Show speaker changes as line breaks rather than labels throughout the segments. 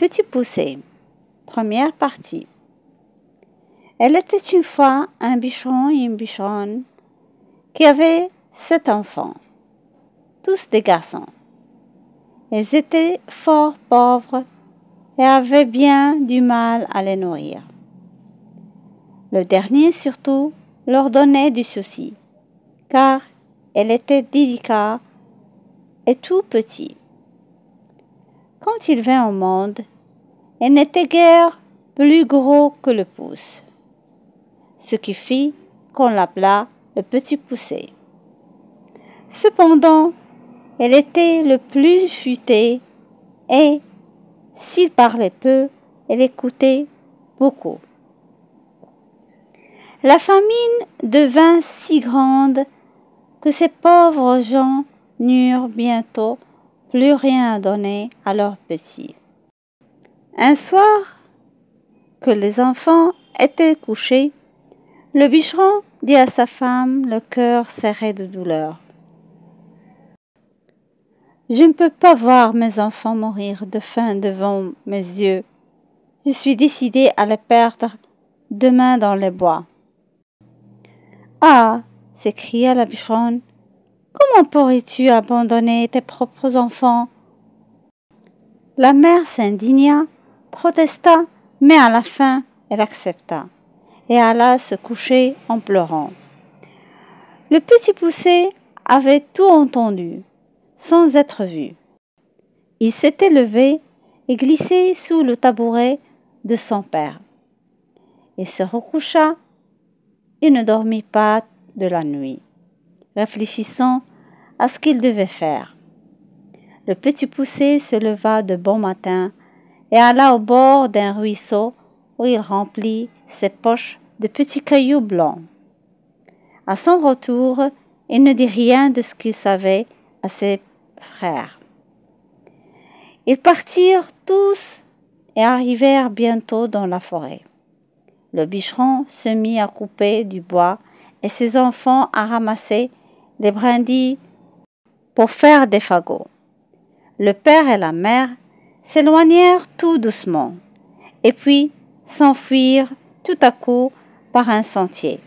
Petit Poucet, première partie. Elle était une fois un bicheron et une bicheronne qui avaient 7 enfants, tous des garçons. Ils étaient fort pauvres et avaient bien du mal à les nourrir. Le dernier surtout leur donnait du souci, car elle était délicat et tout petit. Quand il vint au monde, il n'était guère plus gros que le pouce, ce qui fit qu'on l'appela le Petit Poucet. Cependant, il était le plus futé et, s'il parlait peu, il écoutait beaucoup. La famine devint si grande que ces pauvres gens n'eurent bientôt plus rien à donner à leurs petits. Un soir, que les enfants étaient couchés, le bicheron dit à sa femme, le cœur serré de douleur: « Je ne peux pas voir mes enfants mourir de faim devant mes yeux. Je suis décidé à les perdre demain dans les bois. » « Ah !» s'écria la bicheronne, « comment pourrais-tu abandonner tes propres enfants ?» La mère s'indigna, protesta, mais à la fin, elle accepta et alla se coucher en pleurant. Le Petit Poucet avait tout entendu, sans être vu. Il s'était levé et glissé sous le tabouret de son père. Il se recoucha et ne dormit pas de la nuit, réfléchissant à ce qu'il devait faire. Le Petit Poucet se leva de bon matin et alla au bord d'un ruisseau où il remplit ses poches de petits cailloux blancs. À son retour, il ne dit rien de ce qu'il savait à ses frères. Ils partirent tous et arrivèrent bientôt dans la forêt. Le bicheron se mit à couper du bois et ses enfants à ramasser les brindilles pour faire des fagots. Le père et la mère s'éloignèrent tout doucement et puis s'enfuirent tout à coup par un sentier.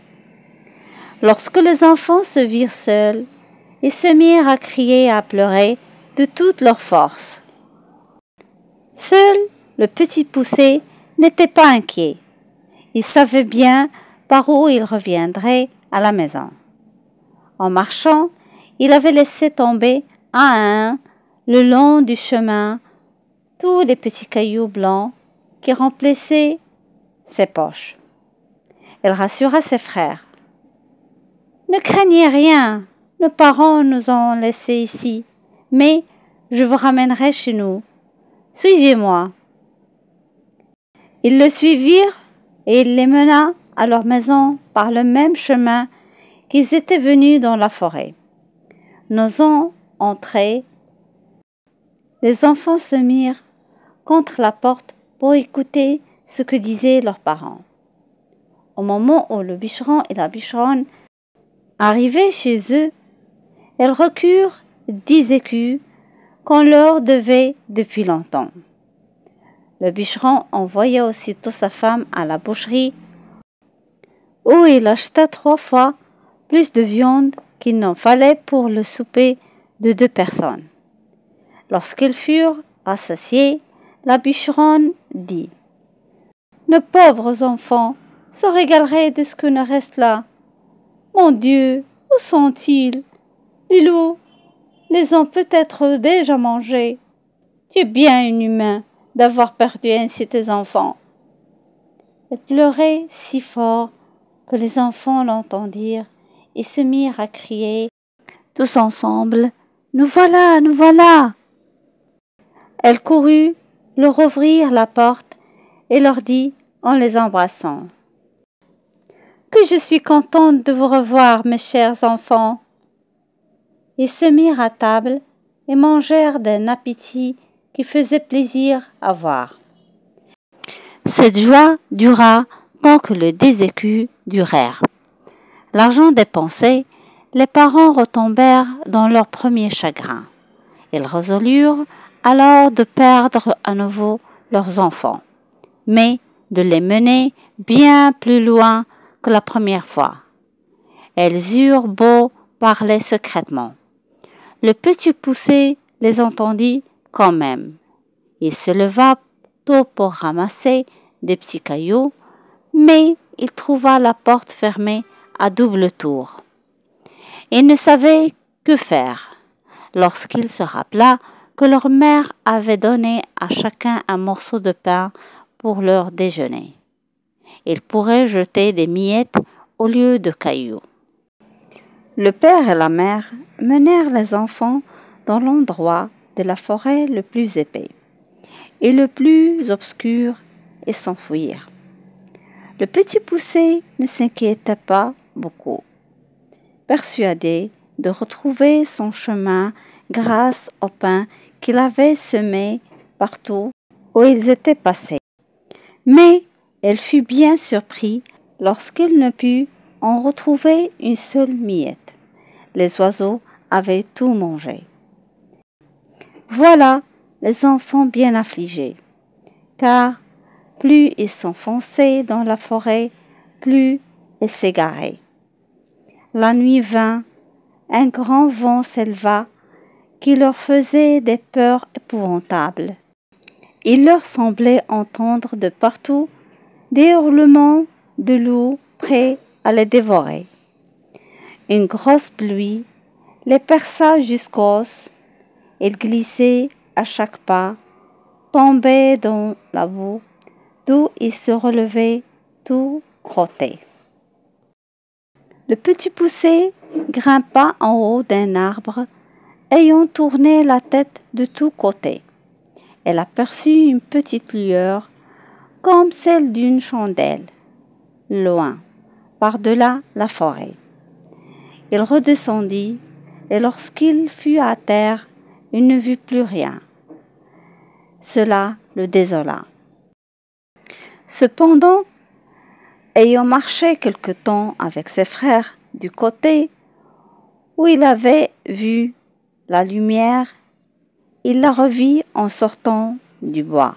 Lorsque les enfants se virent seuls, ils se mirent à crier et à pleurer de toute leur force. Seul le Petit Poucet n'était pas inquiet. Il savait bien par où il reviendrait à la maison. En marchant, il avait laissé tomber un à un, le long du chemin, tous les petits cailloux blancs qui remplissaient ses poches. Il rassura ses frères. « Ne craignez rien, nos parents nous ont laissés ici, mais je vous ramènerai chez nous. Suivez-moi. » Ils le suivirent et il les mena à leur maison par le même chemin qu'ils étaient venus dans la forêt. N'osant entrer, les enfants se mirent contre la porte pour écouter ce que disaient leurs parents. Au moment où le bicheron et la bicheronne arrivaient chez eux, ils reçurent 10 écus qu'on leur devait depuis longtemps. Le bicheron envoya aussitôt sa femme à la boucherie où il acheta 3 fois plus de viande qu'il n'en fallait pour le souper de 2 personnes. Lorsqu'ils furent rassasiés, la bicheronne dit: « Nos pauvres enfants se régaleraient de ce que ne reste là. Mon Dieu, où sont-ils? Les loups les ont peut-être déjà mangés. Tu es bien inhumain d'avoir perdu ainsi tes enfants. » Elle pleurait si fort que les enfants l'entendirent et se mirent à crier tous ensemble: « Nous voilà, nous voilà !» Elle courut leur ouvrir la porte et leur dit en les embrassant: « Que je suis contente de vous revoir, mes chers enfants. » Ils se mirent à table et mangèrent d'un appétit qui faisait plaisir à voir. Cette joie dura tant que les 10 écus durèrent. L'argent dépensé, les parents retombèrent dans leur premier chagrin. Ils résolurent alors de perdre à nouveau leurs enfants, mais de les mener bien plus loin que la première fois. Elles eurent beau parler secrètement. Le petit poussé les entendit quand même. Il se leva tôt pour ramasser des petits cailloux, mais il trouva la porte fermée à double tour. Il ne savait que faire lorsqu'il se rappela que leur mère avait donné à chacun un morceau de pain pour leur déjeuner. Il pourrait jeter des miettes au lieu de cailloux. Le père et la mère menèrent les enfants dans l'endroit de la forêt le plus épais et le plus obscur et s'enfuirent. Le petit poussé ne s'inquiétait pas beaucoup, persuadé de retrouver son chemin grâce au pain qu'il avait semé partout où ils étaient passés. Mais il fut bien surpris lorsqu'il ne put en retrouver une seule miette. Les oiseaux avaient tout mangé. Voilà les enfants bien affligés, car plus ils s'enfonçaient dans la forêt, plus ils s'égaraient. La nuit vint, un grand vent s'éleva qui leur faisait des peurs épouvantables. Il leur semblait entendre de partout des hurlements de loups prêts à les dévorer. Une grosse pluie les perça jusqu'aux os. Ils glissaient à chaque pas, tombaient dans la boue, d'où ils se relevaient tout crottés. Le petit poussé grimpa en haut d'un arbre, ayant tourné la tête de tous côtés. Elle aperçut une petite lueur, comme celle d'une chandelle, loin, par-delà la forêt. Il redescendit, et lorsqu'il fut à terre, il ne vit plus rien. Cela le désola. Cependant, ayant marché quelque temps avec ses frères du côté où il avait vu la lumière, il la revit en sortant du bois.